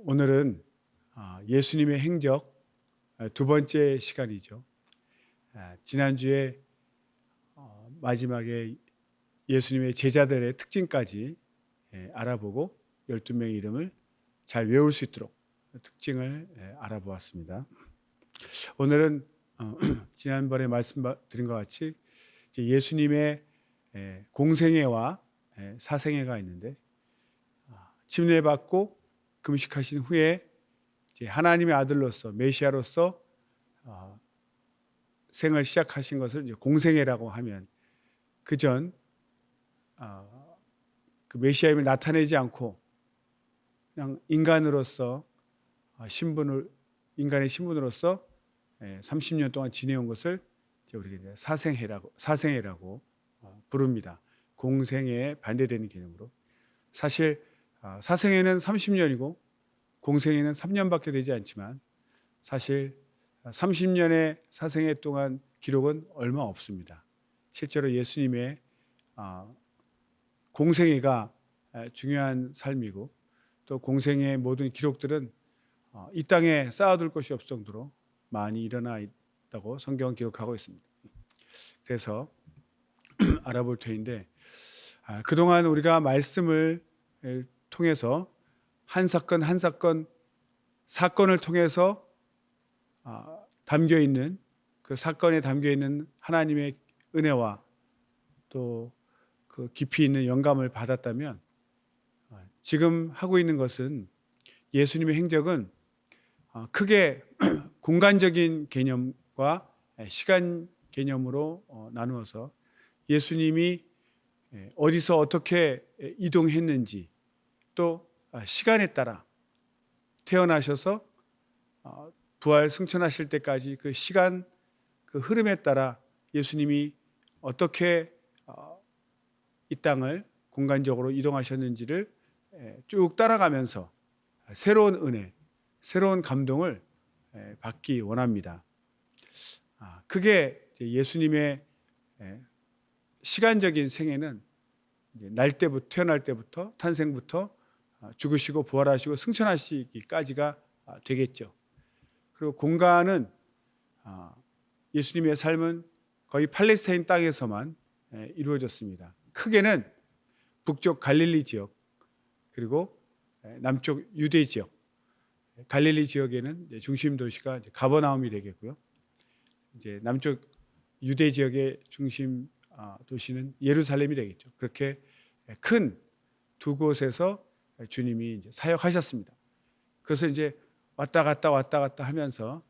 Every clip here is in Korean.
오늘은 예수님의 행적 두 번째 시간이죠. 지난주에 마지막에 예수님의 제자들의 특징까지 알아보고 12명의 이름을 잘 외울 수 있도록 특징을 알아보았습니다. 오늘은 지난번에 말씀드린 것 같이 예수님의 공생애와 사생애가 있는데, 침례받고 금식하신 후에 이제 하나님의 아들로서 메시아로서 생을 시작하신 것을 이제 공생애라고 하면, 그전 그 메시아임을 나타내지 않고 그냥 인간으로서 인간의 신분으로서 30년 동안 지내온 것을 우리가 사생애라고 부릅니다. 공생애에 반대되는 개념으로. 사실 사생애는 30년이고 공생애는 3년밖에 되지 않지만, 사실 30년의 사생애 동안 기록은 얼마 없습니다. 실제로 예수님의 공생애가 중요한 삶이고, 또 공생애의 모든 기록들은 이 땅에 쌓아둘 것이 없을 정도로 많이 일어나 있다고 성경은 기록하고 있습니다. 그래서 알아볼 터인데, 그동안 우리가 말씀을 통해서 한 사건 한 사건을 통해서 담겨 있는, 그 사건에 담겨 있는 하나님의 은혜와 또 그 깊이 있는 영감을 받았다면, 지금 하고 있는 것은, 예수님의 행적은 크게 공간적인 개념과 시간 개념으로 나누어서 예수님이 어디서 어떻게 이동했는지, 또 시간에 따라 태어나셔서 부활 승천하실 때까지 그 시간, 그 흐름에 따라 예수님이 어떻게 이 땅을 공간적으로 이동하셨는지를 쭉 따라가면서 새로운 은혜, 새로운 감동을 받기 원합니다. 크게 예수님의 시간적인 생애는 태어날 때부터, 탄생부터 죽으시고 부활하시고 승천하시기까지가 되겠죠. 그리고 공간은, 예수님의 삶은 거의 팔레스타인 땅에서만 이루어졌습니다. 크게는 북쪽 갈릴리 지역, 그리고 남쪽 유대 지역. 갈릴리 지역에는 중심 도시가 가버나움이 되겠고요. 이제 남쪽 유대 지역의 중심 도시는 예루살렘이 되겠죠. 그렇게 큰 두 곳에서 주님이 이제 사역하셨습니다. 그래서 이제 왔다 갔다 하면서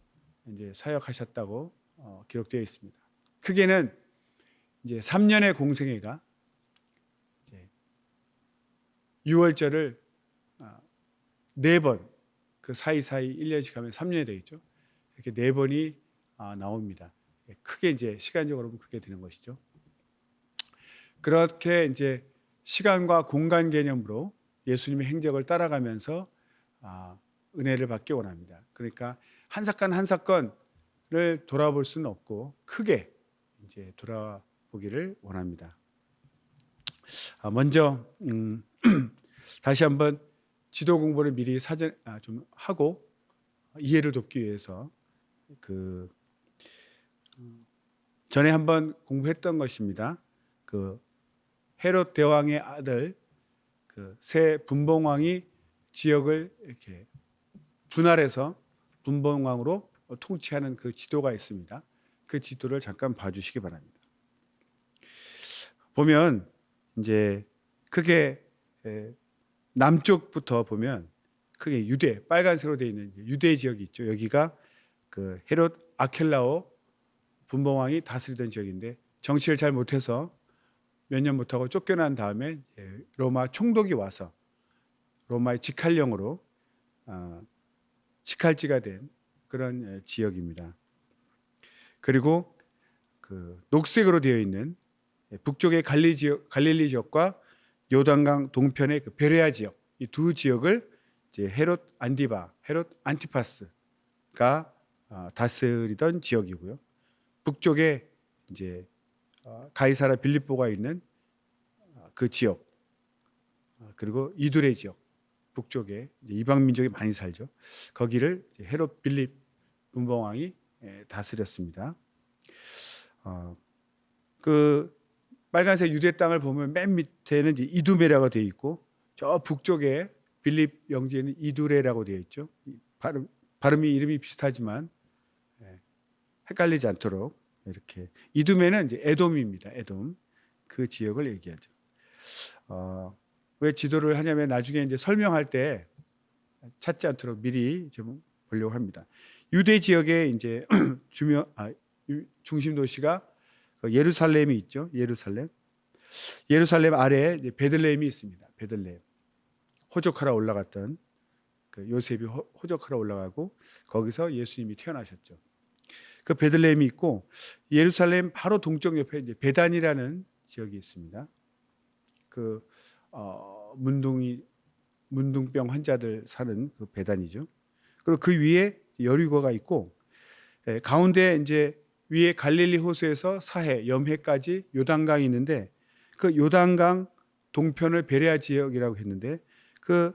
이제 사역하셨다고 기록되어 있습니다. 크게는 이제 3년의 공생애가, 이제 유월절을 4번, 그 사이사이 1년씩 하면 3년이 되겠죠. 이렇게 4번이 나옵니다. 크게 이제 시간적으로 보면 그렇게 되는 것이죠. 그렇게 이제 시간과 공간 개념으로 예수님의 행적을 따라가면서 은혜를 받기 원합니다. 그러니까 한 사건 한 사건을 돌아볼 수는 없고, 크게 이제 돌아보기를 원합니다. 먼저 다시 한번 지도 공부를 미리 좀 하고 이해를 돕기 위해서, 그 전에 한번 공부했던 것입니다. 그 헤롯 대왕의 아들 그 새 분봉왕이 지역을 이렇게 분할해서 분봉왕으로 통치하는 그 지도가 있습니다. 그 지도를 잠깐 봐주시기 바랍니다. 보면 이제 크게 남쪽부터 보면 크게 유대, 빨간색으로 되어 있는 유대 지역이 있죠. 여기가 그 헤롯 아켈라오 분봉왕이 다스리던 지역인데, 정치를 잘 못해서 몇 년 못하고 쫓겨난 다음에 로마 총독이 와서 로마의 직할령으로 직할지가 된 그런 지역입니다. 그리고 그 녹색으로 되어 있는 북쪽의 갈릴리 지역과 요단강 동편의 그 베레아 지역, 이 두 지역을 이제 헤롯 안티파스가 다스리던 지역이고요. 북쪽에 이제 가이사라 빌립보가 있는 그 지역, 그리고 이두레 지역, 북쪽에 이제 이방 민족이 많이 살죠. 거기를 이제 헤롯 빌립 분봉왕이 다스렸습니다. 그 빨간색 유대 땅을 보면 맨 밑에는 이제 이두메라고 되어 있고 저 북쪽에 빌립 영지에는 이두레라고 되어 있죠. 발음이 이름이 비슷하지만 헷갈리지 않도록 이렇게 이두메는 이제 에돔입니다. 에돔 그 지역을 얘기하죠. 왜 지도를 하냐면 나중에 이제 설명할 때 찾지 않도록 미리 좀 보려고 합니다. 유대 지역의 이제 중심 도시가 예루살렘이 있죠. 예루살렘 아래에 이제 베들레헴이 있습니다. 베들레헴 호적하러 올라갔던 그 요셉이 호적하러 올라가고 거기서 예수님이 태어나셨죠. 그 베들레헴이 있고 예루살렘 바로 동쪽 옆에 이제 베단이라는 지역이 있습니다. 그 문둥병 환자들 사는 그 베단이죠. 그리고 그 위에 여리고가 있고 가운데 이제 위에 갈릴리 호수에서 사해, 염해까지 요단강이 있는데 그 요단강 동편을 베레아 지역이라고 했는데 그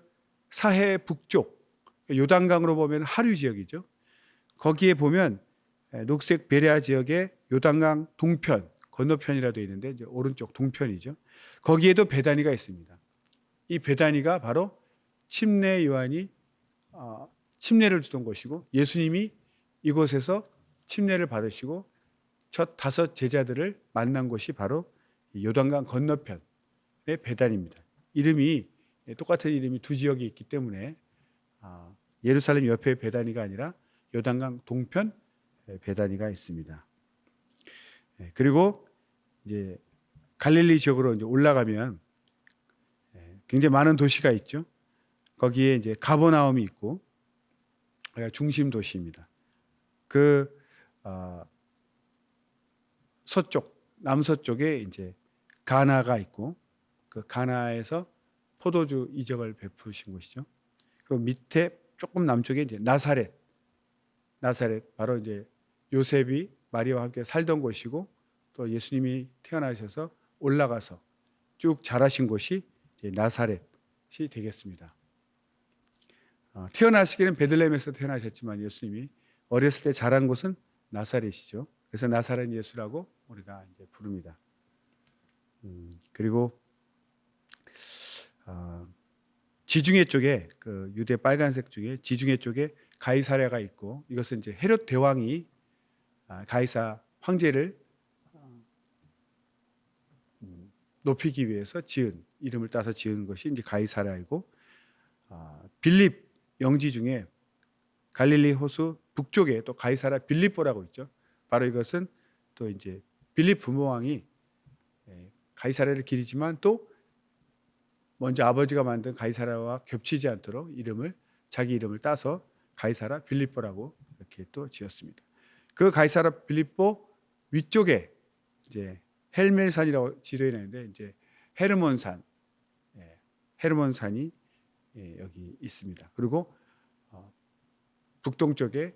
사해 북쪽 요단강으로 보면 하류 지역이죠. 거기에 보면 녹색 베레아 지역에 요단강 동편, 건너편이라 되어 있는데 이제 오른쪽 동편이죠. 거기에도 베다니가 있습니다. 이 베다니가 바로 침례 요한이 침례를 주던 곳이고 예수님이 이곳에서 침례를 받으시고 첫 5 제자들을 만난 곳이 바로 요단강 건너편의 베단입니다. 이름이 똑같은 이름이 두 지역이 있기 때문에 예루살렘 옆에 베다니가 아니라 요단강 동편 베다니가 있습니다. 그리고 이제 갈릴리 지역으로 이제 올라가면 굉장히 많은 도시가 있죠. 거기에 이제 가버나움이 있고 중심 도시입니다. 그 서쪽 남서쪽에 이제 가나가 있고 그 가나에서 포도주 이적을 베푸신 곳이죠. 그리고 밑에 조금 남쪽에 이제 나사렛 바로 이제 요셉이 마리아와 함께 살던 곳이고 또 예수님이 태어나셔서 올라가서 쭉 자라신 곳이 이제 나사렛이 되겠습니다. 태어나시기는 베들레헴에서 태어나셨지만 예수님이 어렸을 때 자란 곳은 나사렛이죠. 그래서 나사렛 예수라고 우리가 이제 부릅니다. 그리고 지중해 쪽에 그 유대 빨간색 중에 지중해 쪽에 가이사랴가 있고 이것은 이제 헤롯 대왕이 가이사 황제를 높이기 위해서 이름을 따서 지은 것이 이제 가이사랴이고 빌립 영지 중에 갈릴리 호수 북쪽에 또 가이사랴 빌립보라고 있죠. 바로 이것은 또 이제 빌립 분봉왕이 가이사랴를 기리지만 또 먼저 아버지가 만든 가이사랴와 겹치지 않도록 자기 이름을 따서 가이사랴 빌립보라고 이렇게 또 지었습니다. 그 가이사랴 빌립보 위쪽에 이제 헬멜산이라고 지도해 놨는데 이제 헤르몬산이 여기 있습니다. 그리고 북동쪽에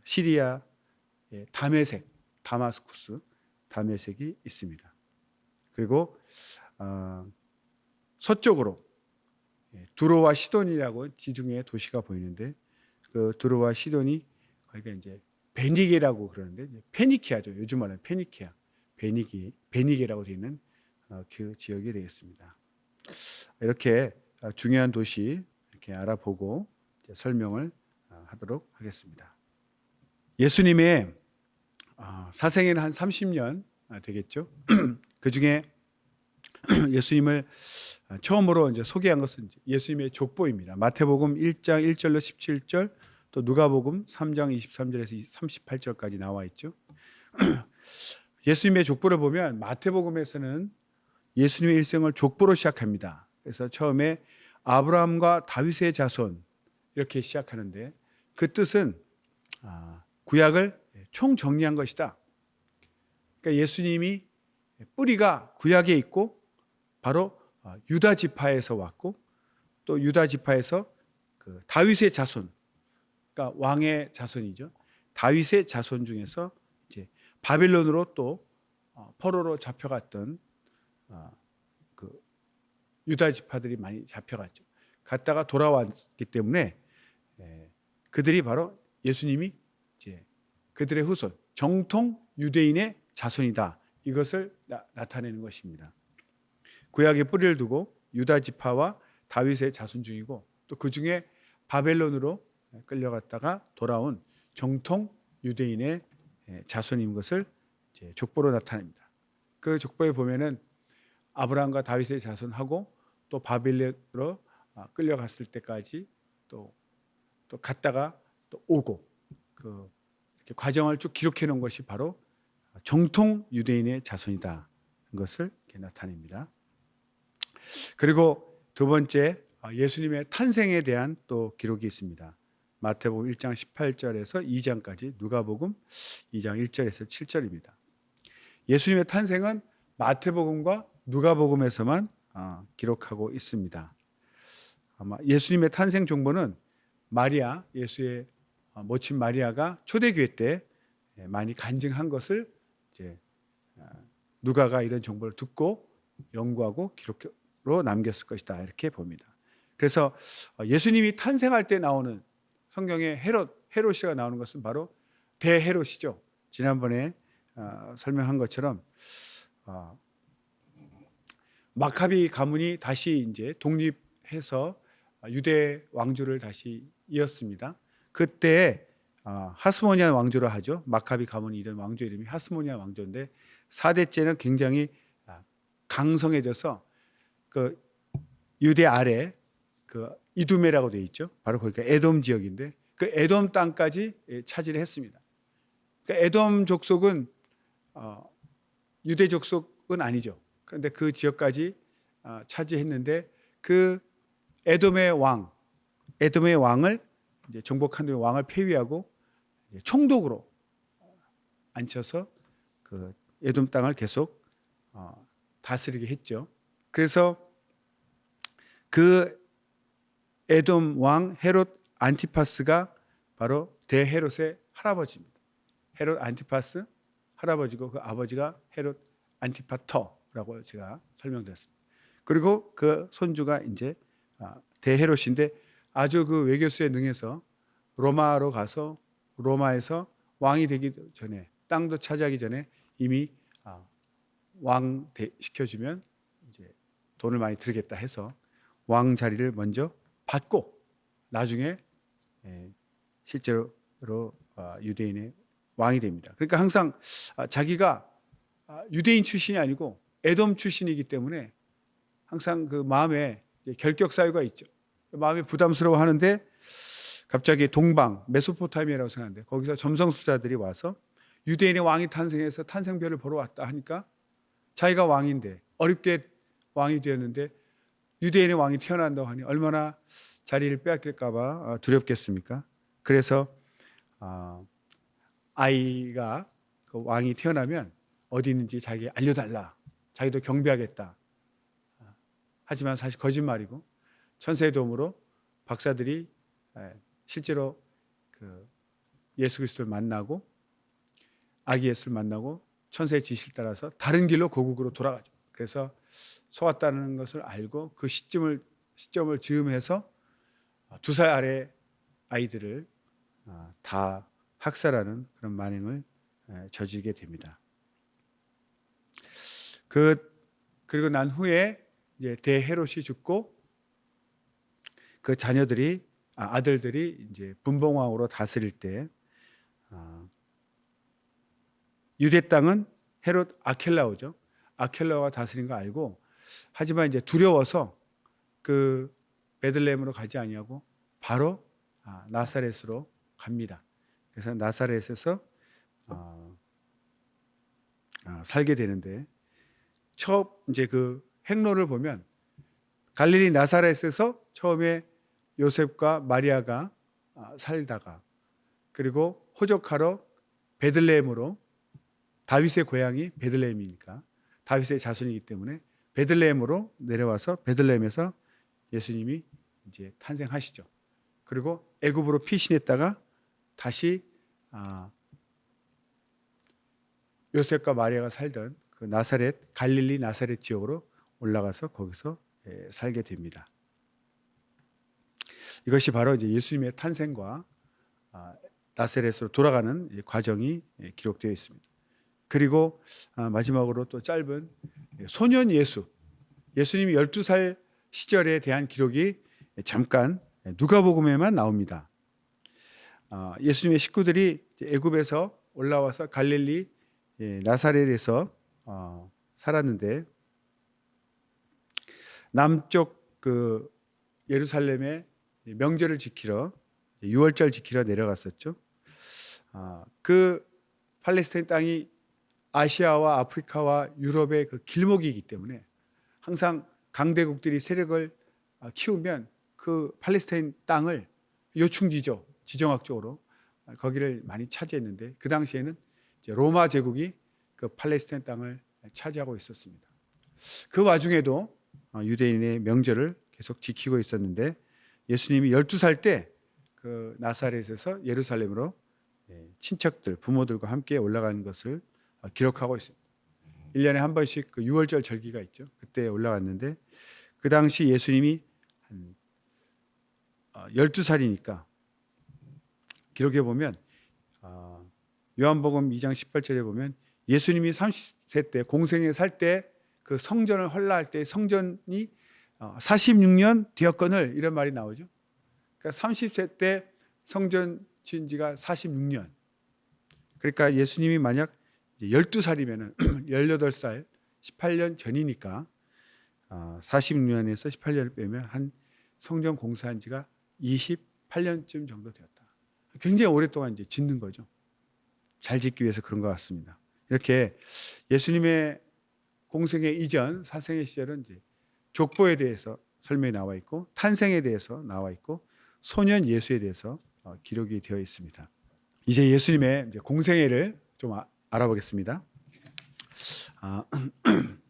시리아 다마스쿠스 다메섹이 있습니다. 그리고 서쪽으로 두로와 시돈이라고 지중해 도시가 보이는데 그 두로와 시돈이 거기가 이제 베니게라고 그러는데 페니키아죠. 요즘 말하는 페니키아, 베니게라고 되어 있는 그 지역이 되겠습니다. 이렇게 중요한 도시 이렇게 알아보고 설명을 하도록 하겠습니다. 예수님의 사생에는 한 30년 되겠죠. 그 중에 예수님을 처음으로 이제 소개한 것은 예수님의 족보입니다. 마태복음 1장 1절로 17절, 또 누가복음 3장 23절에서 38절까지 나와 있죠. 예수님의 족보를 보면 마태복음에서는 예수님의 일생을 족보로 시작합니다. 그래서 처음에 아브라함과 다윗의 자손 이렇게 시작하는데 그 뜻은 구약을 총정리한 것이다. 그러니까 예수님이 뿌리가 구약에 있고 바로 유다 지파에서 왔고 또 유다 지파에서 그 다윗의 자손, 그러니까 왕의 자손이죠. 다윗의 자손 중에서 이제 바빌론으로 또 포로로 잡혀갔던 그 유다 지파들이 많이 잡혀갔죠. 갔다가 돌아왔기 때문에 그들이 바로 예수님이 이제 그들의 후손, 정통 유대인의 자손이다. 이것을 나타내는 것입니다. 구약에 뿌리를 두고 유다 지파와 다윗의 자손 중이고 또 그 중에 바벨론으로 끌려갔다가 돌아온 정통 유대인의 자손인 것을 이제 족보로 나타냅니다. 그 족보에 보면은 아브라함과 다윗의 자손하고 또 바벨론으로 끌려갔을 때까지 또 갔다가 또 오고 그 이렇게 과정을 쭉 기록해 놓은 것이 바로 정통 유대인의 자손이다. 것을 이렇게 나타냅니다. 그리고 두 번째 예수님의 탄생에 대한 또 기록이 있습니다. 마태복음 1장 18절에서 2장까지, 누가복음 2장 1절에서 7절입니다. 예수님의 탄생은 마태복음과 누가복음에서만 기록하고 있습니다. 아마 예수님의 탄생 정보는 마리아, 예수의 모친 마리아가 초대교회 때 많이 간증한 것을 이제 누가가 이런 정보를 듣고 연구하고 기록으로 남겼을 것이다, 이렇게 봅니다. 그래서 예수님이 탄생할 때 나오는 성경에 헤롯이가 나오는 것은 바로 대헤롯이죠. 지난번에 설명한 것처럼 마카비 가문이 다시 이제 독립해서 유대 왕조를 다시 이었습니다. 그때 하스모니안 왕조로 하죠. 마카비 가문이 이런 왕조 이름이 하스모니안 왕조인데 4대째는 굉장히 강성해져서 그 유대 아래 그 이두메라고 되어 있죠. 바로 거기가 에돔 지역인데 그 에돔 땅까지 차지를 했습니다. 그러니까 에돔 족속은 유대 족속은 아니죠. 그런데 그 지역까지 차지했는데 그 에돔의 왕을 이제 정복한 뒤에 왕을 폐위하고 총독으로 앉혀서 그 에돔 땅을 계속 다스리게 했죠. 그래서 그 에돔 왕 헤롯 안티파스가 바로 대헤롯의 할아버지입니다. 헤롯 안티파스 할아버지고 그 아버지가 헤롯 안티파터라고 제가 설명드렸습니다. 그리고 그 손주가 이제 대헤롯인데 아주 그 외교수에 능해서 로마로 가서 로마에서 왕이 되기 전에, 땅도 차지하기 전에 이미 왕 시켜주면 이제 돈을 많이 들겠다 해서 왕 자리를 먼저 받고 나중에 실제로 유대인의 왕이 됩니다. 그러니까 항상 자기가 유대인 출신이 아니고 에돔 출신이기 때문에 항상 그 마음에 결격 사유가 있죠. 마음이 부담스러워하는데 갑자기 동방 메소포타미아라고 생각하는데 거기서 점성술자들이 와서 유대인의 왕이 탄생해서 탄생별을 보러 왔다 하니까 자기가 왕인데 어렵게 왕이 되었는데 유대인의 왕이 태어난다고 하니 얼마나 자리를 빼앗길까 봐 두렵겠습니까? 그래서 아이가 그 왕이 태어나면 어디 있는지 자기에게 알려달라. 자기도 경배하겠다. 하지만 사실 거짓말이고 천사의 도움으로 박사들이 실제로 그 예수 그리스도를 만나고 아기 예수를 만나고 천사의 지시를 따라서 다른 길로 고국으로 돌아가죠. 그래서 속았다는 것을 알고 그 시점을 즈음해서 2살 아래 아이들을 다 학살하는 그런 만행을 저지르게 됩니다. 그리고 난 후에 이제 대헤롯이 죽고 그 자녀들이 아들들이 이제 분봉왕으로 다스릴 때 유대 땅은 헤롯 아켈라오죠. 아켈라오가 다스린 거 알고 하지만 이제 두려워서 그 베들레헴으로 가지 아니하고 바로 나사렛으로 갑니다. 그래서 나사렛에서 살게 되는데 처음 이제 그 행로를 보면 갈릴리 나사렛에서 처음에 요셉과 마리아가 살다가 그리고 호적하러 베들레헴으로 다윗의 고향이 베들레헴이니까 다윗의 자손이기 때문에 베들레헴으로 내려와서 베들레헴에서 예수님이 이제 탄생하시죠. 그리고 애굽으로 피신했다가 다시 요셉과 마리아가 살던 그 나사렛 갈릴리 나사렛 지역으로 올라가서 거기서 살게 됩니다. 이것이 바로 이제 예수님의 탄생과 나사렛으로 돌아가는 과정이 기록되어 있습니다. 그리고 마지막으로 또 짧은 소년 예수님이 12살 시절에 대한 기록이 잠깐 누가복음에만 나옵니다. 예수님의 식구들이 애굽에서 올라와서 갈릴리 나사렛에서 살았는데 남쪽 그 예루살렘에 명절을 지키러 유월절 지키러 내려갔었죠. 그 팔레스타인 땅이 아시아와 아프리카와 유럽의 그 길목이기 때문에 항상 강대국들이 세력을 키우면 그 팔레스타인 땅을 요충지죠. 지정학적으로 거기를 많이 차지했는데 그 당시에는 이제 로마 제국이 그 팔레스타인 땅을 차지하고 있었습니다. 그 와중에도 유대인의 명절을 계속 지키고 있었는데 예수님이 12살 때 그 나사렛에서 예루살렘으로 친척들, 부모들과 함께 올라가는 것을 기록하고 있습니다. 1년에 한 번씩 그 유월절 절기가 있죠. 그때 올라갔는데 그 당시 예수님이 한 12살이니까 기록해 보면 요한복음 2장 18절에 보면 예수님이 30세 때 공생에 살 때 그 성전을 헐라할 때 성전이 46년 되었거늘 이런 말이 나오죠. 그러니까 30세 때 성전 지은 지가 46년. 그러니까 예수님이 만약 12살이면 18살 18년 전이니까 46년에서 18년을 빼면 한 성전 공사한 지가 28년쯤 정도 되었다. 굉장히 오랫동안 이제 짓는 거죠. 잘 짓기 위해서 그런 것 같습니다. 이렇게 예수님의 공생의 이전 사생의 시절은 이제 족보에 대해서 설명이 나와 있고 탄생에 대해서 나와 있고 소년 예수에 대해서 기록이 되어 있습니다. 이제 예수님의 이제 공생애를 좀 알아보겠습니다.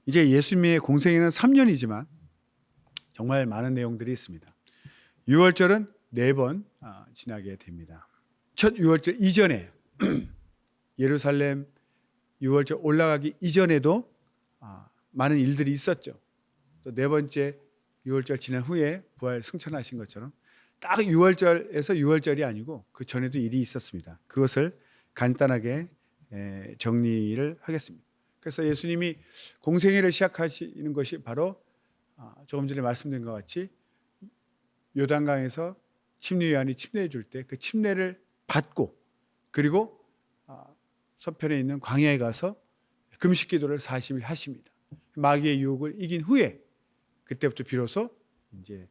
이제 예수님의 공생애는 3년이지만 정말 많은 내용들이 있습니다. 유월절은 4번 지나게 됩니다. 첫 유월절 이전에 예루살렘 유월절 올라가기 이전에도 많은 일들이 있었죠. 또 4번째 유월절 지난 후에 부활 승천하신 것처럼 딱 유월절에서 유월절이 아니고 그 전에도 일이 있었습니다. 그것을 간단하게 정리를 하겠습니다. 그래서 예수님이 공생애를 시작하시는 것이 바로 조금 전에 말씀드린 것 같이 요단강에서 침례 요한이 침례해 줄 때 그 침례를 받고 그리고 서편에 있는 광야에 가서 금식 기도를 40일 하십니다. 마귀의 유혹을 이긴 후에 그때부터 비로소 이제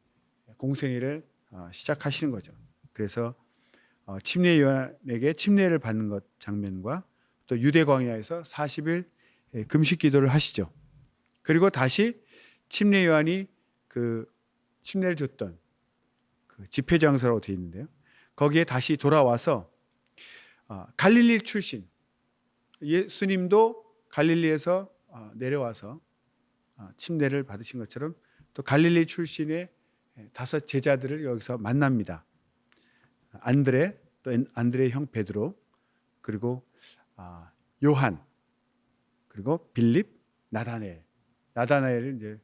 공생애를 시작하시는 거죠. 그래서 침례 요한에게 침례를 받는 것 장면과 또 유대 광야에서 40일 금식 기도를 하시죠. 그리고 다시 침례 요한이 그 침례를 줬던 그 집회 장소라고 되어 있는데요. 거기에 다시 돌아와서 갈릴리 출신 예수님도 갈릴리에서 내려와서 침례를 받으신 것처럼 또 갈릴리 출신의 5 제자들을 여기서 만납니다. 안드레, 또 안드레의 형 베드로, 그리고 요한, 그리고 빌립, 나다나엘을 이제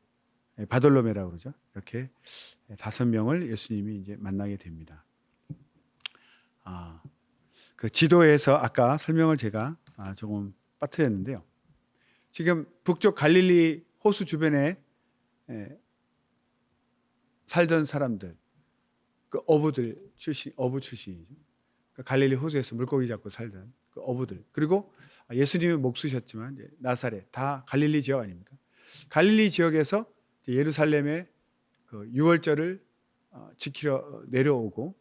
바돌로메라고 그러죠. 이렇게 5명을 예수님이 이제 만나게 됩니다. 그 지도에서 아까 설명을 제가 조금 빠뜨렸는데요. 지금 북쪽 갈릴리 호수 주변에 살던 사람들, 그 어부 출신이죠. 그 갈릴리 호수에서 물고기 잡고 살던 그 어부들. 그리고 예수님이 목수셨지만 이제 나사렛 다 갈릴리 지역 아닙니까? 갈릴리 지역에서 예루살렘의 그 유월절을 지키러 내려오고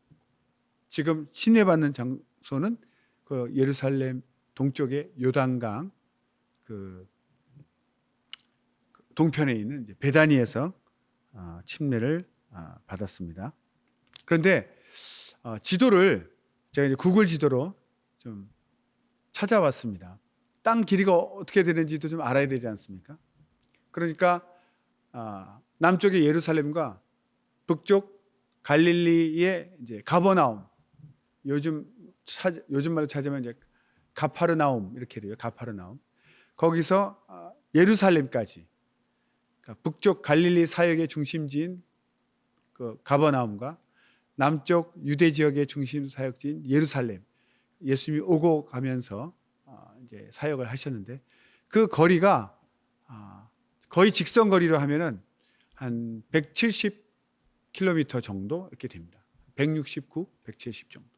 지금 침례받는 장소는 그 예루살렘 동쪽의 요단강 그 동편에 있는 이제 베다니에서 침례를 받았습니다. 그런데 지도를 제가 이제 구글 지도로 좀 찾아봤습니다. 땅 길이가 어떻게 되는지도 좀 알아야 되지 않습니까? 그러니까 남쪽의 예루살렘과 북쪽 갈릴리의 이제 가버나움, 요즘 말로 찾으면 이제 가파르나움 이렇게 돼요. 가파르나움. 거기서 예루살렘까지 그러니까 북쪽 갈릴리 사역의 중심지인 그 가버나움과 남쪽 유대 지역의 중심 사역지인 예루살렘, 예수님이 오고 가면서 이제 사역을 하셨는데 그 거리가 거의 직선 거리로 하면은 한 170km 정도 이렇게 됩니다. 169, 170 정도.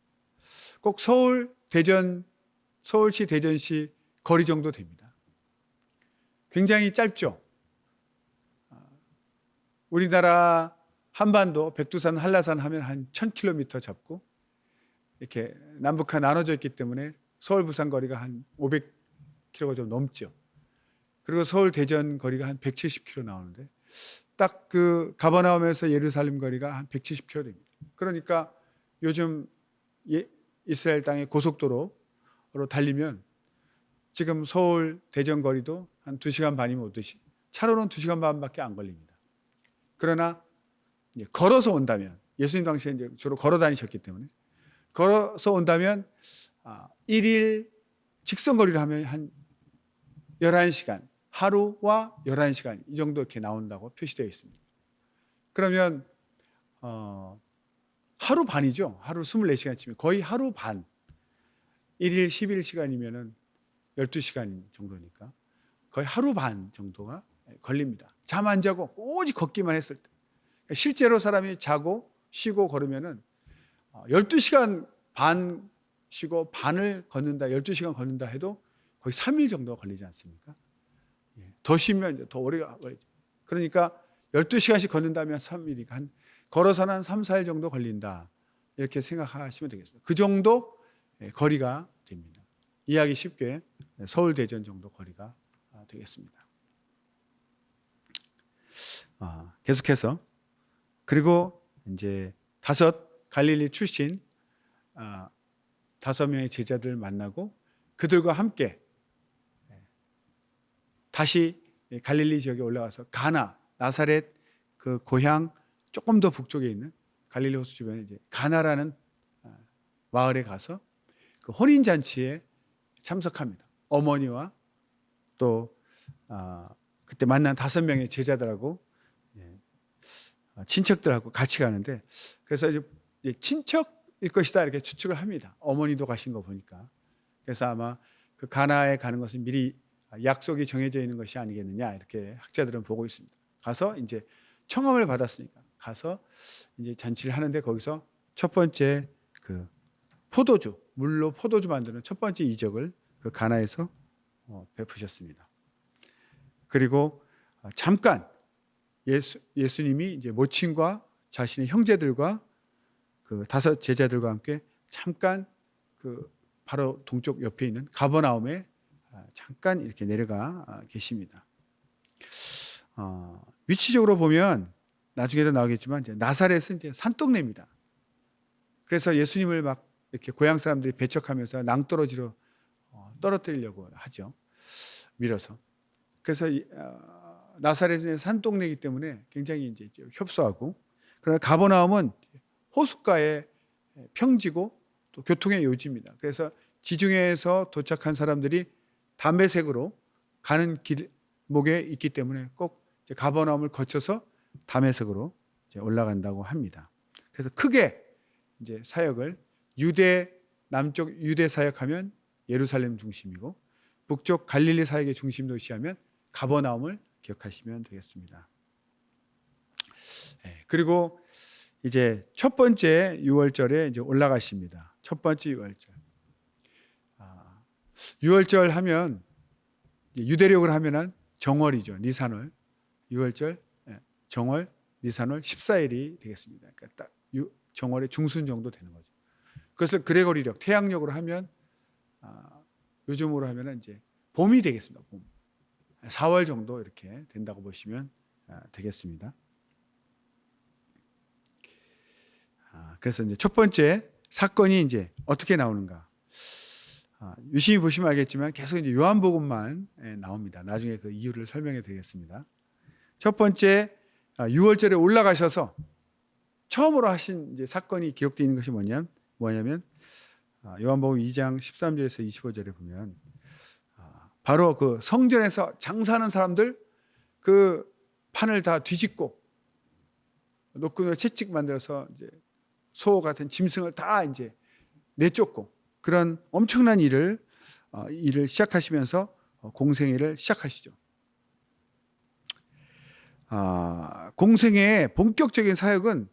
꼭 서울시, 대전시 거리 정도 됩니다. 굉장히 짧죠. 우리나라 한반도, 백두산, 한라산 하면 한 1000km 잡고 이렇게 남북한 나눠져 있기 때문에 서울, 부산 거리가 한 500km가 좀 넘죠. 그리고 서울, 대전 거리가 한 170km 나오는데 딱 그 가버나움에서 예루살렘 거리가 한 170km 됩니다. 그러니까 요즘 이스라엘 땅의 고속도로로 달리면 지금 서울, 대전 거리도 한 2시간 반이면 오듯이 차로는 2시간 반밖에 안 걸립니다. 그러나 이제 걸어서 온다면, 예수님 당시에 이제 주로 걸어 다니셨기 때문에 걸어서 온다면 일일 직선 거리를 하면 한 11시간, 하루와 11시간 이 정도 이렇게 나온다고 표시되어 있습니다. 그러면 하루 반이죠. 하루 24시간 치면 거의 하루 반. 1일 11시간이면은 12시간 정도니까 거의 하루 반 정도가 걸립니다. 잠 안 자고 오직 걷기만 했을 때. 실제로 사람이 자고 쉬고 걸으면은 12시간 반 쉬고 반을 걷는다, 12시간 걷는다 해도 거의 3일 정도 걸리지 않습니까? 더 쉬면 더 오래 걸리죠. 그러니까 12시간씩 걷는다면 3일이니까 걸어서는 한 3, 4일 정도 걸린다. 이렇게 생각하시면 되겠습니다. 그 정도 거리가 됩니다. 이해하기 쉽게 서울, 대전 정도 거리가 되겠습니다. 계속해서 그리고 이제 5 갈릴리 출신 5명의 제자들을 만나고 그들과 함께 다시 갈릴리 지역에 올라가서 가나, 나사렛 그 고향 조금 더 북쪽에 있는 갈릴리 호수 주변에 이제 가나라는 마을에 가서 그 혼인 잔치에 참석합니다. 어머니와 또 그때 만난 5명의 제자들하고 친척들하고 같이 가는데, 그래서 이제 친척일 것이다 이렇게 추측을 합니다. 어머니도 가신 거 보니까. 그래서 아마 그 가나에 가는 것은 미리 약속이 정해져 있는 것이 아니겠느냐 이렇게 학자들은 보고 있습니다. 가서 이제 청함을 받았으니까 가서 이제 잔치를 하는데 거기서 첫 번째 그 포도주, 물로 포도주 만드는 첫 번째 이적을 그 가나에서 베푸셨습니다. 그리고 잠깐 예수님이 이제 모친과 자신의 형제들과 그 5 제자들과 함께 잠깐 그 바로 동쪽 옆에 있는 가버나움에 잠깐 이렇게 내려가 계십니다. 위치적으로 보면 나중에도 나오겠지만 이제 나사렛은 이제 산동네입니다. 그래서 예수님을 막 이렇게 고향 사람들이 배척하면서 낭떠러지로 떨어뜨리려고 하죠. 밀어서. 그래서 나사렛은 산동네이기 때문에 굉장히 이제 협소하고, 그러나 가버나움은 호숫가에 평지고 또 교통의 요지입니다. 그래서 지중해에서 도착한 사람들이 다메섹으로 가는 길목에 있기 때문에 꼭 가버나움을 거쳐서 다메섹으로 올라간다고 합니다. 그래서 크게 이제 사역을 남쪽 유대 사역하면 예루살렘 중심이고 북쪽 갈릴리 사역의 중심 도시하면 가버나움을 기억하시면 되겠습니다. 그리고 이제 첫 번째 유월절에 이제 올라가십니다. 첫 번째 유월절. 유월절 하면 유대력을 하면은 정월이죠. 니산월. 유월절, 정월, 니산월 14일이 되겠습니다. 그러니까 딱 정월의 중순 정도 되는 거죠. 그것을 그레고리력, 태양력으로 하면 요즘으로 하면은 이제 봄이 되겠습니다. 봄. 4월 정도 이렇게 된다고 보시면 되겠습니다. 그래서 이제 첫 번째 사건이 이제 어떻게 나오는가? 유심히 보시면 알겠지만 계속 이제 요한복음만 나옵니다. 나중에 그 이유를 설명해 드리겠습니다. 첫 번째 6월절에 올라가셔서 처음으로 하신 이제 사건이 기록되어 있는 것이 뭐냐면 요한복음 2장 13절에서 25절에 보면 바로 그 성전에서 장사하는 사람들 그 판을 다 뒤집고 노끈으로 채찍 만들어서 이제 소 같은 짐승을 다 이제 내쫓고 그런 엄청난 일을 시작하시면서 공생애를 시작하시죠. 공생애의 본격적인 사역은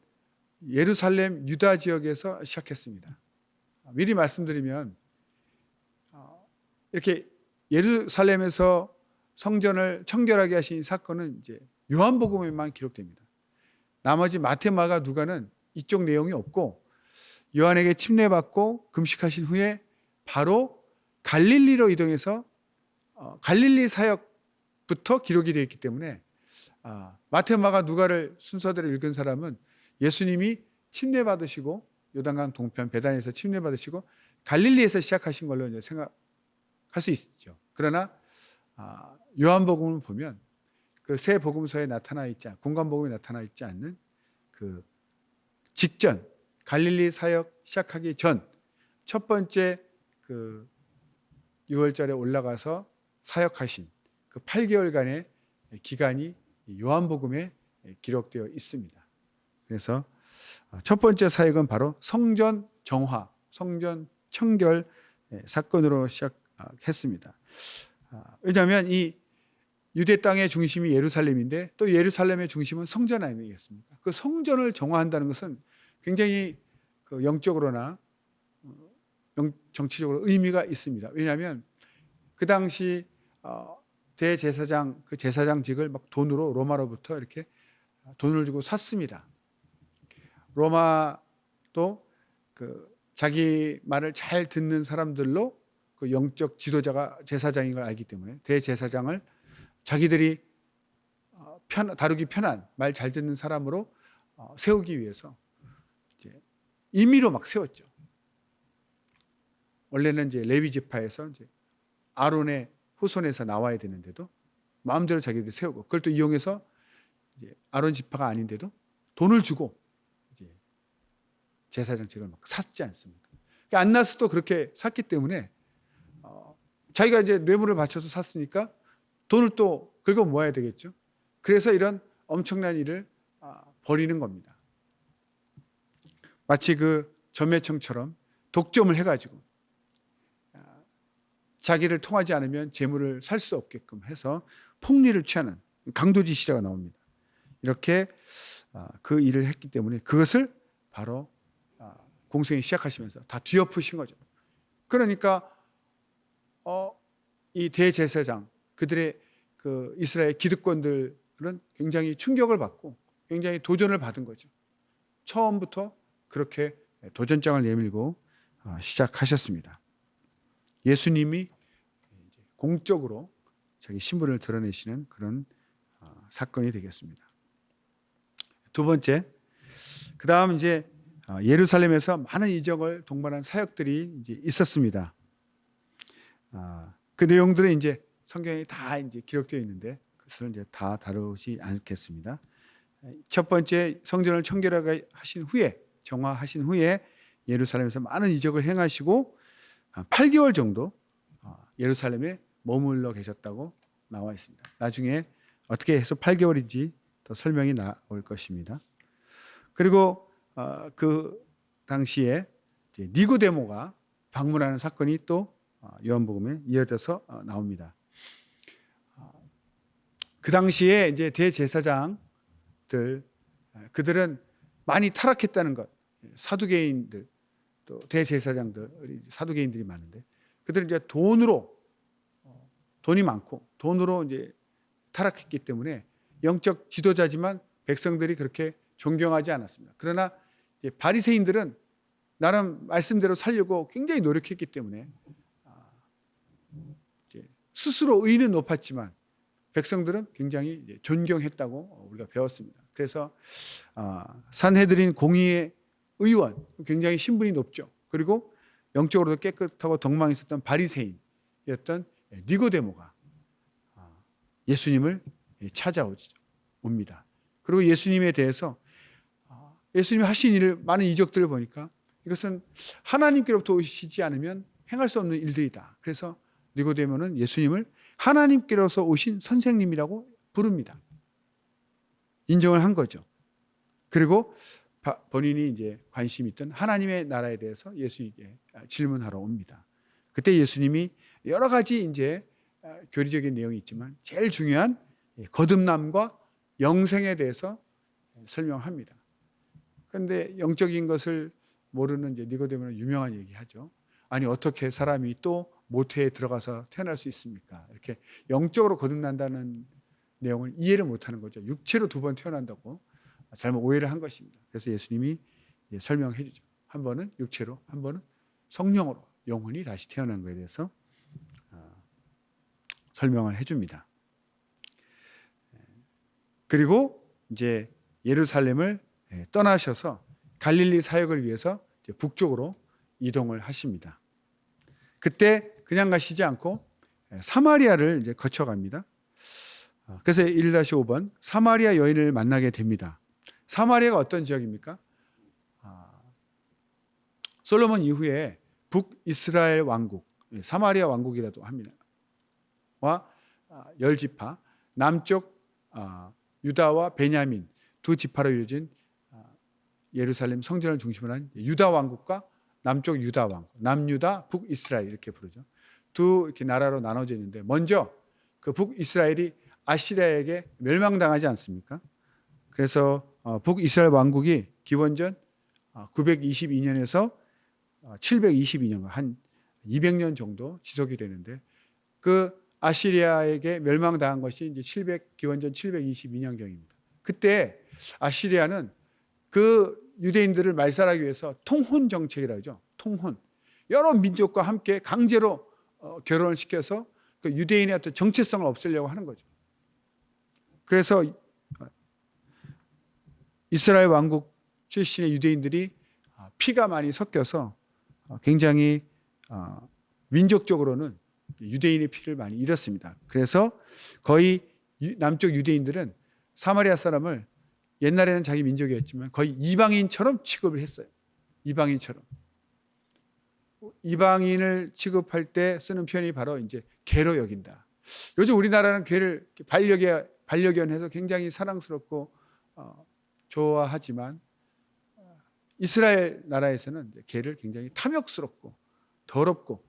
예루살렘 유다 지역에서 시작했습니다. 미리 말씀드리면 이렇게 예루살렘에서 성전을 청결하게 하신 사건은 이제 요한복음에만 기록됩니다. 나머지 마태, 마가, 누가는 이쪽 내용이 없고 요한에게 침례받고 금식하신 후에 바로 갈릴리로 이동해서 갈릴리 사역부터 기록이 되어 있기 때문에 마태, 마가, 누가를 순서대로 읽은 사람은 예수님이 침례받으시고 요단강 동편 베단에서 침례받으시고 갈릴리에서 시작하신 걸로 이제 생각할 수 있죠. 그러나 요한복음을 보면 그 새 복음서에 나타나 있지 않은, 공관복음에 나타나 있지 않는 그 직전 갈릴리 사역 시작하기 전 첫 번째 그 6월절에 올라가서 사역하신 그 8개월간의 기간이 요한복음에 기록되어 있습니다. 그래서 첫 번째 사역은 바로 성전 정화, 성전 청결 사건으로 시작했습니다. 왜냐하면 이 유대 땅의 중심이 예루살렘인데 또 예루살렘의 중심은 성전 아니겠습니까? 그 성전을 정화한다는 것은 굉장히 영적으로나 정치적으로 의미가 있습니다. 왜냐하면 그 당시 대제사장 그 제사장직을 막 돈으로 로마로부터 이렇게 돈을 주고 샀습니다. 로마도 그 자기 말을 잘 듣는 사람들로 그 영적 지도자가 제사장인 걸 알기 때문에 대제사장을 자기들이 다루기 편한 말 잘 듣는 사람으로 세우기 위해서 이제 임의로 막 세웠죠. 원래는 이제 레위 지파에서 이제 아론의 후손에서 나와야 되는데도 마음대로 자기들이 세우고 그걸 또 이용해서 이제 아론 지파가 아닌데도 돈을 주고 이제 제사장직을 막 샀지 않습니까? 안나스도 그렇게 샀기 때문에 자기가 이제 뇌물을 바쳐서 샀으니까 돈을 또 긁어 모아야 되겠죠. 그래서 이런 엄청난 일을 벌이는 겁니다. 마치 그 전매청처럼 독점을 해가지고 자기를 통하지 않으면 재물을 살 수 없게끔 해서 폭리를 취하는 강도지 시대가 나옵니다. 이렇게 그 일을 했기 때문에 그것을 바로 공생이 시작하시면서 다 뒤엎으신 거죠. 그러니까 이 대제사장 그들의 그 이스라엘 기득권들은 굉장히 충격을 받고 굉장히 도전을 받은 거죠. 처음부터 그렇게 도전장을 내밀고 시작하셨습니다. 예수님이 공적으로 자기 신분을 드러내시는 그런 사건이 되겠습니다. 두 번째, 그 다음 이제 예루살렘에서 많은 이적을 동반한 사역들이 이제 있었습니다. 그 내용들은 이제 성경에 다 이제 기록되어 있는데 그것을 이제 다 다루지 않겠습니다. 첫 번째 성전을 청결하게 하신 후에 정화하신 후에 예루살렘에서 많은 이적을 행하시고 8개월 정도 예루살렘에 머물러 계셨다고 나와 있습니다. 나중에 어떻게 해서 8개월인지 더 설명이 나올 것입니다. 그리고 그 당시에 니고데모가 방문하는 사건이 또 요한복음에 이어져서 나옵니다. 그 당시에 이제 대제사장들 그들은 많이 타락했다는 것, 사두개인들 또 대제사장들 사두개인들이 많은데 그들은 이제 돈이 많고 돈으로 이제 타락했기 때문에 영적 지도자지만 백성들이 그렇게 존경하지 않았습니다. 그러나 이제 바리새인들은 나름 말씀대로 살려고 굉장히 노력했기 때문에 이제 스스로 의는 높았지만 백성들은 굉장히 존경했다고 우리가 배웠습니다. 그래서 산헤드린 공의의 의원 굉장히 신분이 높죠. 그리고 영적으로도 깨끗하고 덕망이 있었던 바리새인이었던 니고데모가 예수님을 찾아옵니다. 그리고 예수님에 대해서 예수님이 하신 일을 많은 이적들을 보니까 이것은 하나님께로부터 오시지 않으면 행할 수 없는 일들이다. 그래서 니고데모는 예수님을 하나님께로서 오신 선생님이라고 부릅니다. 인정을 한 거죠. 그리고 본인이 이제 관심 있던 하나님의 나라에 대해서 예수님께 질문하러 옵니다. 그때 예수님이 여러 가지 이제 교리적인 내용이 있지만 제일 중요한 거듭남과 영생에 대해서 설명합니다. 그런데 영적인 것을 모르는 이제 니고데모는 유명한 얘기하죠. 아니 어떻게 사람이 또 모태에 들어가서 태어날 수 있습니까? 이렇게 영적으로 거듭난다는 내용을 이해를 못하는 거죠. 육체로 2번 태어난다고 잘못 오해를 한 것입니다. 그래서 예수님이 설명해 주죠. 한 번은 육체로, 한 번은 성령으로 영혼이 다시 태어난 것에 대해서 설명을 해줍니다. 그리고 이제 예루살렘을 떠나셔서 갈릴리 사역을 위해서 북쪽으로 이동을 하십니다. 그때 그냥 가시지 않고 사마리아를 이제 거쳐갑니다. 그래서 1-5번 사마리아 여인을 만나게 됩니다. 사마리아가 어떤 지역입니까? 솔로몬 이후에 북이스라엘 왕국, 사마리아 왕국이라도 합니다. 와 10지파, 남쪽 유다와 베냐민 2지파로 이루어진 예루살렘 성전을 중심으로 한 유다 왕국과 남쪽 유다 왕국, 남유다, 북이스라엘 이렇게 부르죠. 두 이렇게 나라로 나눠져 있는데 먼저 그 북이스라엘이 아시리아에게 멸망당하지 않습니까? 그래서 북이스라엘 왕국이 기원전 922년에서 722년 한 200년 정도 지속이 되는데 그 아시리아에게 멸망당한 것이 이제 기원전 722년경입니다. 그때 아시리아는 그 유대인들을 말살하기 위해서 통혼 정책이라고 하죠. 통혼. 여러 민족과 함께 강제로 결혼을 시켜서 그 유대인의 어떤 정체성을 없애려고 하는 거죠. 그래서 이스라엘 왕국 출신의 유대인들이 피가 많이 섞여서 굉장히 민족적으로는 유대인의 피를 많이 잃었습니다. 그래서 거의 남쪽 유대인들은 사마리아 사람을 옛날에는 자기 민족이었지만 거의 이방인처럼 취급을 했어요. 이방인처럼. 이방인을 취급할 때 쓰는 표현이 바로 이제 개로 여긴다. 요즘 우리나라는 개를 반려견해서 굉장히 사랑스럽고 좋아하지만 이스라엘 나라에서는 개를 굉장히 탐욕스럽고 더럽고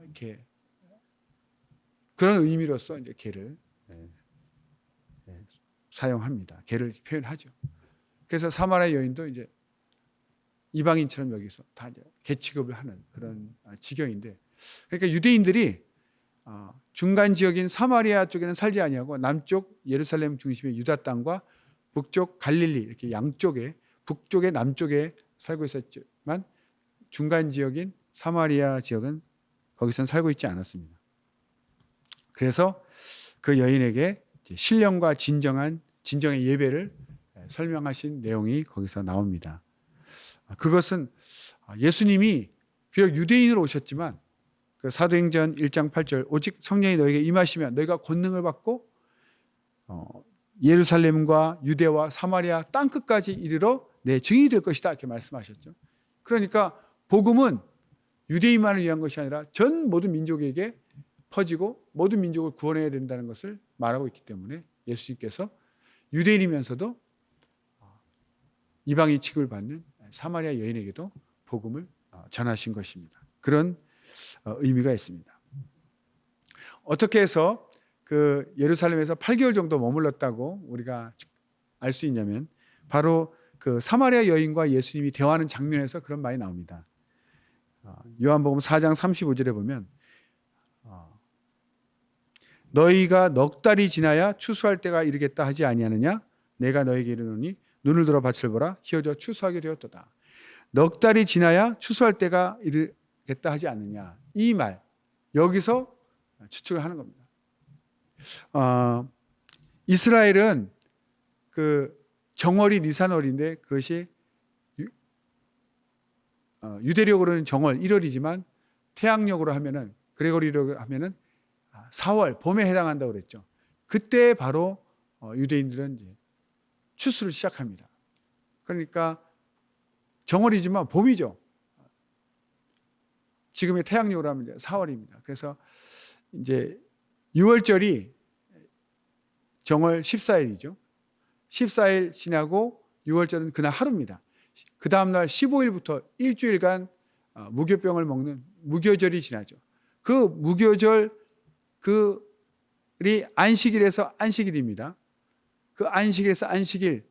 이렇게 그런 의미로서 이제 개를 사용합니다. 개를 표현하죠. 그래서 사마리아 여인도 이제 이방인처럼 여기서 다 이제 개 취급을 하는 그런 지경인데, 그러니까 유대인들이 중간 지역인 사마리아 쪽에는 살지 아니하고 남쪽 예루살렘 중심의 유다 땅과 북쪽 갈릴리 이렇게 양쪽에 북쪽에 남쪽에 살고 있었지만 중간 지역인 사마리아 지역은 거기서는 살고 있지 않았습니다. 그래서 그 여인에게 신령과 진정의 예배를 설명하신 내용이 거기서 나옵니다. 그것은 예수님이 비록 유대인으로 오셨지만 그 사도행전 1장 8절 오직 성령이 너에게 임하시면 너희가 권능을 받고 예루살렘과 유대와 사마리아 땅끝까지 이르러 내 증인이 될 것이다 이렇게 말씀하셨죠. 그러니까 복음은 유대인만을 위한 것이 아니라 전 모든 민족에게 퍼지고 모든 민족을 구원해야 된다는 것을 말하고 있기 때문에 예수님께서 유대인이면서도 이방인 취급을 받는 사마리아 여인에게도 복음을 전하신 것입니다. 그런 의미가 있습니다. 어떻게 해서 그 예루살렘에서 8개월 정도 머물렀다고 우리가 알 수 있냐면 바로 그 사마리아 여인과 예수님이 대화하는 장면에서 그런 말이 나옵니다. 요한복음 4장 35절에 보면 너희가 넉 달이 지나야 추수할 때가 이르겠다 하지 아니하느냐? 내가 너에게 이르노니 눈을 들어 밭을 보라 희어져 추수하게 되었도다. 넉 달이 지나야 추수할 때가 이르겠다 하지 않느냐? 이 말 여기서 추측을 하는 겁니다. 이스라엘은 그 정월이 니산월인데 그것이 유대력으로는 정월 1월이지만 태양력으로 하면은 그레고리로 하면은 4월 봄에 해당한다고 그랬죠. 그때 바로 유대인들은 이제 추수를 시작합니다. 그러니까 정월이지만 봄이죠. 지금의 태양력으로 하면 이제 4월입니다. 그래서 이제 6월절이 정월 14일이죠. 14일 지나고 6월절은 그날 하루입니다. 그 다음날 15일부터 일주일간 무교병을 먹는 무교절이 지나죠. 그 무교절 그이 안식일에서 안식일입니다. 그 안식일에서 안식일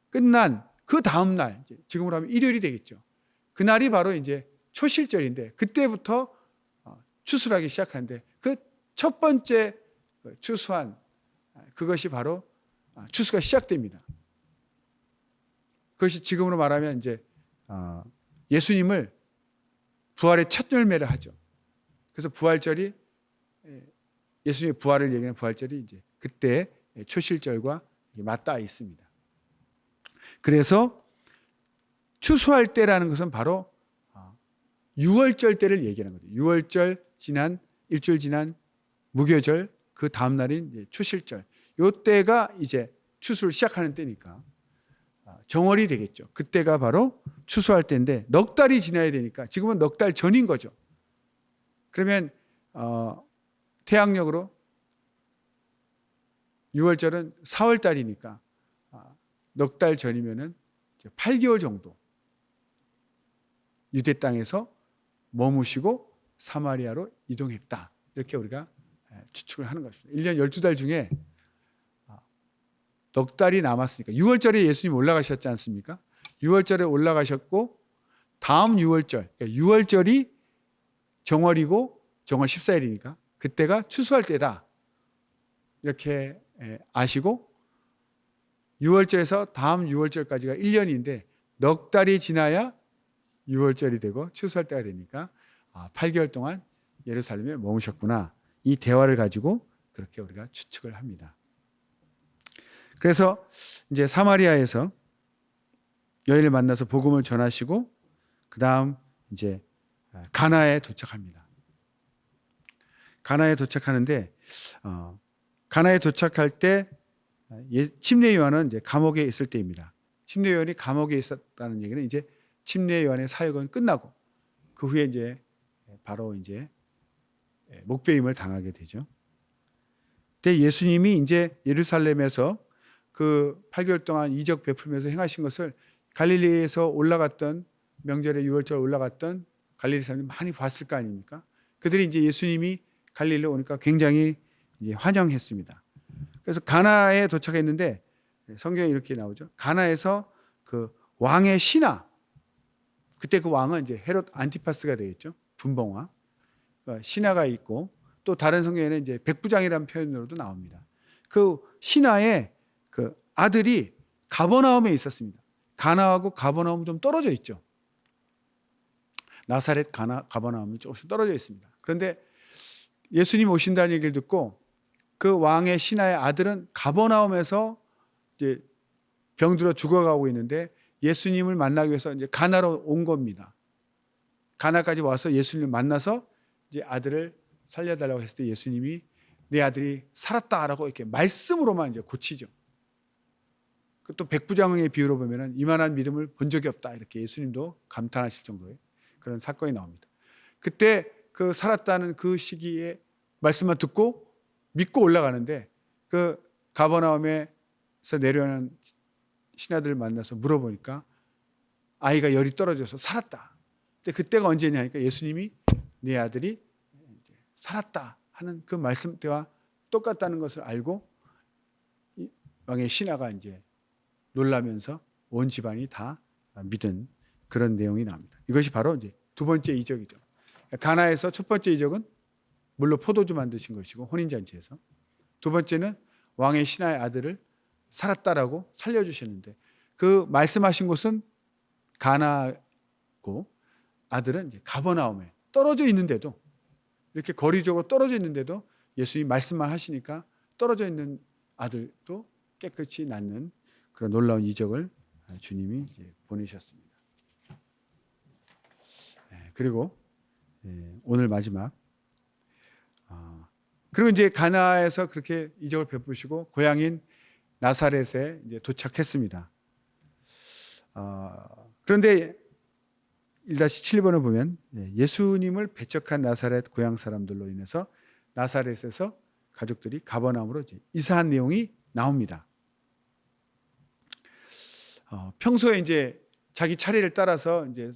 끝난 그 다음날, 지금으로 하면 일요일이 되겠죠. 그날이 바로 이제 초실절인데 그때부터 추수하기 시작하는데 그 첫 번째 추수한 그것이 바로 추수가 시작됩니다. 그것이 지금으로 말하면 이제 예수님을 부활의 첫 열매를 하죠. 그래서 부활절이 예수님의 부활을 얘기하는 부활절이 이제 그때 초실절과 맞닿아 있습니다. 그래서 추수할 때라는 것은 바로 유월절 때를 얘기하는 거죠. 유월절 지난 일주일 지난 무교절 그 다음 날인 초실절. 요 때가 이제 추수를 시작하는 때니까 정월이 되겠죠. 그때가 바로 추수할 때인데 넉 달이 지나야 되니까 지금은 넉 달 전인 거죠. 그러면 태양력으로 6월절은 4월 달이니까 넉 달 전이면은 8개월 정도 유대 땅에서 머무시고 사마리아로 이동했다. 이렇게 우리가 추측을 하는 것입니다. 1년 12달 중에 넉 달이 남았으니까 6월절에 예수님 올라가셨지 않습니까? 6월절에 올라가셨고 다음 6월절, 6월절이 정월이고 정월 14일이니까 그때가 추수할 때다. 이렇게 아시고 6월절에서 다음 6월절까지가 1년인데 넉 달이 지나야 6월절이 되고 추수할 때가 되니까 8개월 동안 예루살렘에 머무셨구나. 이 대화를 가지고 그렇게 우리가 추측을 합니다. 그래서 이제 사마리아에서 여인을 만나서 복음을 전하시고 그 다음 이제 가나에 도착합니다. 가나에 도착하는데 가나에 도착할 때 침례 요한은 이제 감옥에 있을 때입니다. 침례 요한이 감옥에 있었다는 얘기는 이제 침례 요한의 사역은 끝나고 그 후에 이제 바로 이제 목배임을 당하게 되죠. 그때 예수님이 이제 예루살렘에서 그 8개월 동안 이적 베풀면서 행하신 것을 갈릴리에서 올라갔던 명절에 6월절 올라갔던 갈릴리 사람들이 많이 봤을 거 아닙니까? 그들이 이제 예수님이 갈릴리에 오니까 굉장히 이제 환영했습니다. 그래서 가나에 도착했는데 성경에 이렇게 나오죠. 가나에서 그 왕의 신하, 그때 그 왕은 이제 헤롯 안티파스가 되겠죠. 분봉왕. 신하가 있고 또 다른 성경에는 이제 백부장이라는 표현으로도 나옵니다. 그 신하의 그 아들이 가버나움에 있었습니다. 가나하고 가버나움은 좀 떨어져 있죠. 나사렛 가버나움이 조금씩 떨어져 있습니다. 그런데 예수님 오신다는 얘기를 듣고 그 왕의 신하의 아들은 가버나움에서 이제 병들어 죽어가고 있는데 예수님을 만나기 위해서 이제 가나로 온 겁니다. 가나까지 와서 예수님을 만나서 이제 아들을 살려달라고 했을 때 예수님이 내 아들이 살았다라고 이렇게 말씀으로만 이제 고치죠. 또 백부장의 비유로 보면은 이만한 믿음을 본 적이 없다 이렇게 예수님도 감탄하실 정도의 그런 사건이 나옵니다. 그때 그 살았다는 그 시기에 말씀만 듣고 믿고 올라가는데 그 가버나움에서 내려오는 신하들을 만나서 물어보니까 아이가 열이 떨어져서 살았다. 근데 그때가 언제냐니까 예수님이 내 아들이 이제 살았다 하는 그 말씀 때와 똑같다는 것을 알고 왕의 신하가 이제 놀라면서 온 집안이 다 믿은 그런 내용이 나옵니다. 이것이 바로 이제 두 번째 이적이죠. 가나에서 첫 번째 이적은 물로 포도주 만드신 것이고 혼인잔치에서 두 번째는 왕의 신하의 아들을 살았다라고 살려주셨는데 그 말씀하신 곳은 가나고 아들은 이제 가버나움에 떨어져 있는데도 이렇게 거리적으로 떨어져 있는데도 예수님이 말씀만 하시니까 떨어져 있는 아들도 깨끗이 낫는 그런 놀라운 이적을 주님이 이제 보내셨습니다. 그리고 오늘 마지막 그리고 이제 가나에서 그렇게 이적을 베푸시고 고향인 나사렛에 이제 도착했습니다. 그런데 1-7번을 보면 예수님을 배척한 나사렛 고향 사람들로 인해서 나사렛에서 가족들이 가버나움으로 이사한 내용이 나옵니다. 평소에 이제 자기 차례를 따라서 이제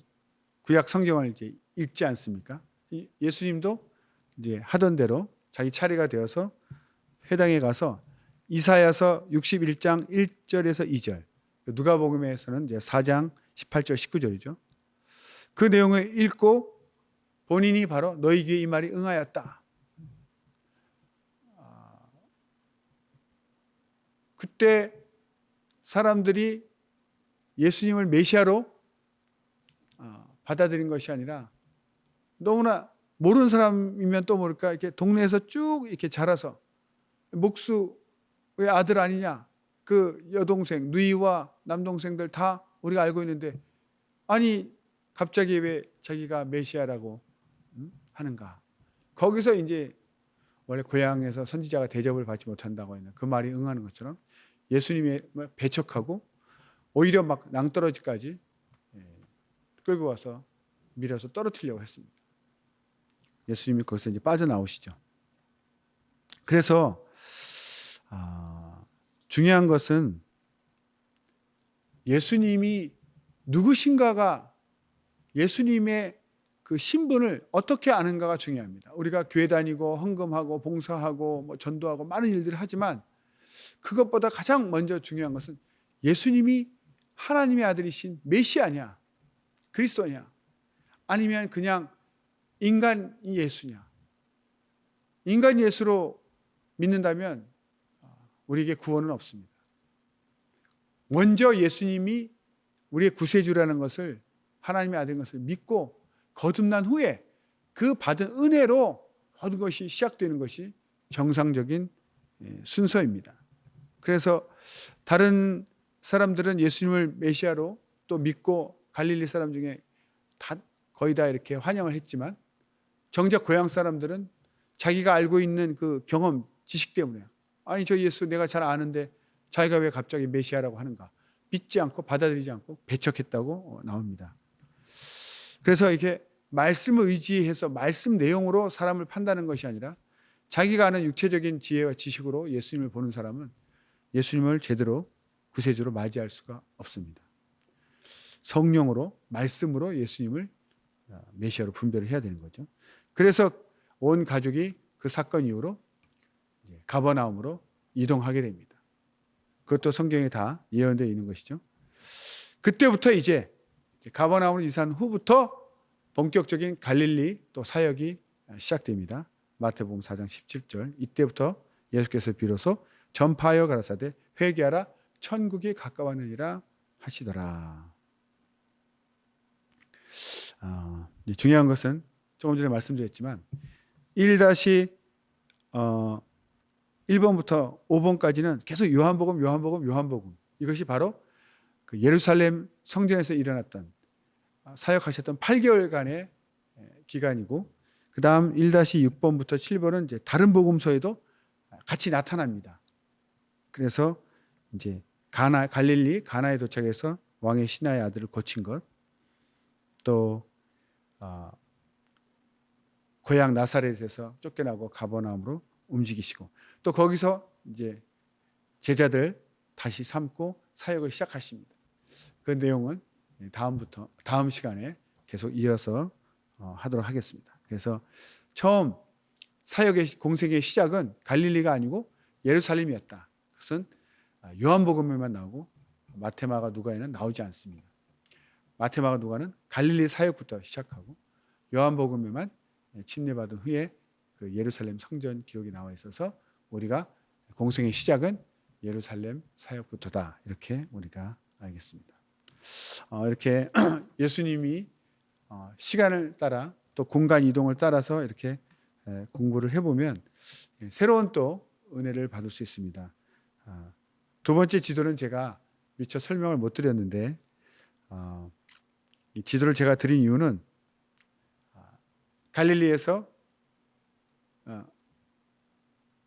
구약 성경을 이제 읽지 않습니까? 예수님도 이제 하던 대로 자기 차례가 되어서 회당에 가서 이사야서 61장 1절에서 2절, 누가복음에서는 이제 4장 18절 19절이죠. 그 내용을 읽고 본인이 바로 너희 귀에 이 말이 응하였다. 그때 사람들이 예수님을 메시아로 받아들인 것이 아니라 너무나 모르는 사람이면 또 모를까 이렇게 동네에서 쭉 이렇게 자라서 목수의 아들 아니냐, 그 여동생 누이와 남동생들 다 우리가 알고 있는데 아니 갑자기 왜 자기가 메시아라고 하는가. 거기서 이제 원래 고향에서 선지자가 대접을 받지 못한다고 했는 그 말이 응하는 것처럼 예수님의 배척하고 오히려 막 낭떠러지까지 끌고 와서 밀어서 떨어뜨리려고 했습니다. 예수님이 거기서 이제 빠져나오시죠. 그래서 중요한 것은 예수님이 누구신가가, 예수님의 그 신분을 어떻게 아는가가 중요합니다. 우리가 교회 다니고 헌금하고 봉사하고 뭐 전도하고 많은 일들을 하지만 그것보다 가장 먼저 중요한 것은 예수님이 하나님의 아들이신 메시아냐, 그리스도냐, 아니면 그냥 인간 예수냐. 인간 예수로 믿는다면 우리에게 구원은 없습니다. 먼저 예수님이 우리의 구세주라는 것을, 하나님의 아들인 것을 믿고 거듭난 후에 그 받은 은혜로 모든 것이 시작되는 것이 정상적인 순서입니다. 그래서 다른 사람들은 예수님을 메시아로 또 믿고 갈릴리 사람 중에 거의 다 이렇게 환영을 했지만 정작 고향 사람들은 자기가 알고 있는 그 경험, 지식 때문에 아니 저 예수 내가 잘 아는데 자기가 왜 갑자기 메시아라고 하는가, 믿지 않고 받아들이지 않고 배척했다고 나옵니다. 그래서 이렇게 말씀을 의지해서 말씀 내용으로 사람을 판단하는 것이 아니라 자기가 아는 육체적인 지혜와 지식으로 예수님을 보는 사람은 예수님을 제대로 구세주로 맞이할 수가 없습니다. 성령으로, 말씀으로 예수님을 메시아로 분별을 해야 되는 거죠. 그래서 온 가족이 그 사건 이후로 가버나움으로 이동하게 됩니다. 그것도 성경에 다 예언되어 있는 것이죠. 그때부터 이제 가버나움으로 이사한 후부터 본격적인 갈릴리 또 사역이 시작됩니다. 마태복음 4장 17절, 이때부터 예수께서 비로소 전파하여 가라사대 회개하라 천국이 가까웠느니라 하시더라. 중요한 것은 조금 전에 말씀드렸지만 1-1번부터 5번까지는 계속 요한복음 이것이 바로 그 예루살렘 성전에서 일어났던 사역하셨던 8개월간의 기간이고, 그 다음 1-6번부터 7번은 이제 다른 복음서에도 같이 나타납니다. 그래서 이제 갈릴리 가나에 도착해서 왕의 신하의 아들을 고친 것, 또 고향 나사렛에서 쫓겨나고 가버나움으로 움직이시고, 또 거기서 이제 제자들 다시 삼고 사역을 시작하십니다. 그 내용은 다음 시간에 계속 이어서 하도록 하겠습니다. 그래서 처음 사역의 공생의 시작은 갈릴리가 아니고 예루살렘이었다. 그것은 요한복음에만 나오고 마태, 마가, 누가에는 나오지 않습니다. 마태, 마가, 누가는 갈릴리 사역부터 시작하고 요한복음에만 침례받은 후에 그 예루살렘 성전 기록이 나와 있어서 우리가 공생의 시작은 예루살렘 사역부터다, 이렇게 우리가 알겠습니다. 이렇게 예수님이 시간을 따라 또 공간 이동을 따라서 이렇게 공부를 해보면 새로운 또 은혜를 받을 수 있습니다. 두 번째 지도는 제가 미처 설명을 못 드렸는데, 이 지도를 제가 드린 이유는 갈릴리에서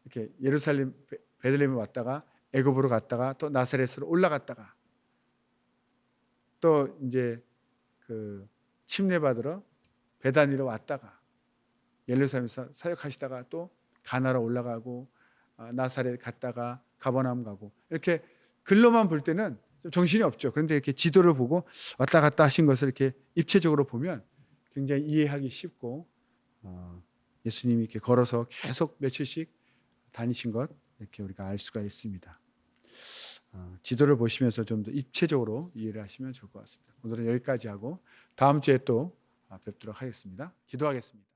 이렇게 예루살렘 베들레헴에 왔다가 애굽으로 갔다가 또 나사렛으로 올라갔다가 또 이제 그 침례받으러 베다니로 왔다가 예루살렘에서 사역하시다가 또 가나로 올라가고 나사렛 갔다가 가버나움 가고, 이렇게 글로만 볼 때는 좀 정신이 없죠. 그런데 이렇게 지도를 보고 왔다 갔다 하신 것을 이렇게 입체적으로 보면 굉장히 이해하기 쉽고 예수님이 이렇게 걸어서 계속 며칠씩 다니신 것 이렇게 우리가 알 수가 있습니다. 지도를 보시면서 좀 더 입체적으로 이해를 하시면 좋을 것 같습니다. 오늘은 여기까지 하고 다음 주에 또 뵙도록 하겠습니다. 기도하겠습니다.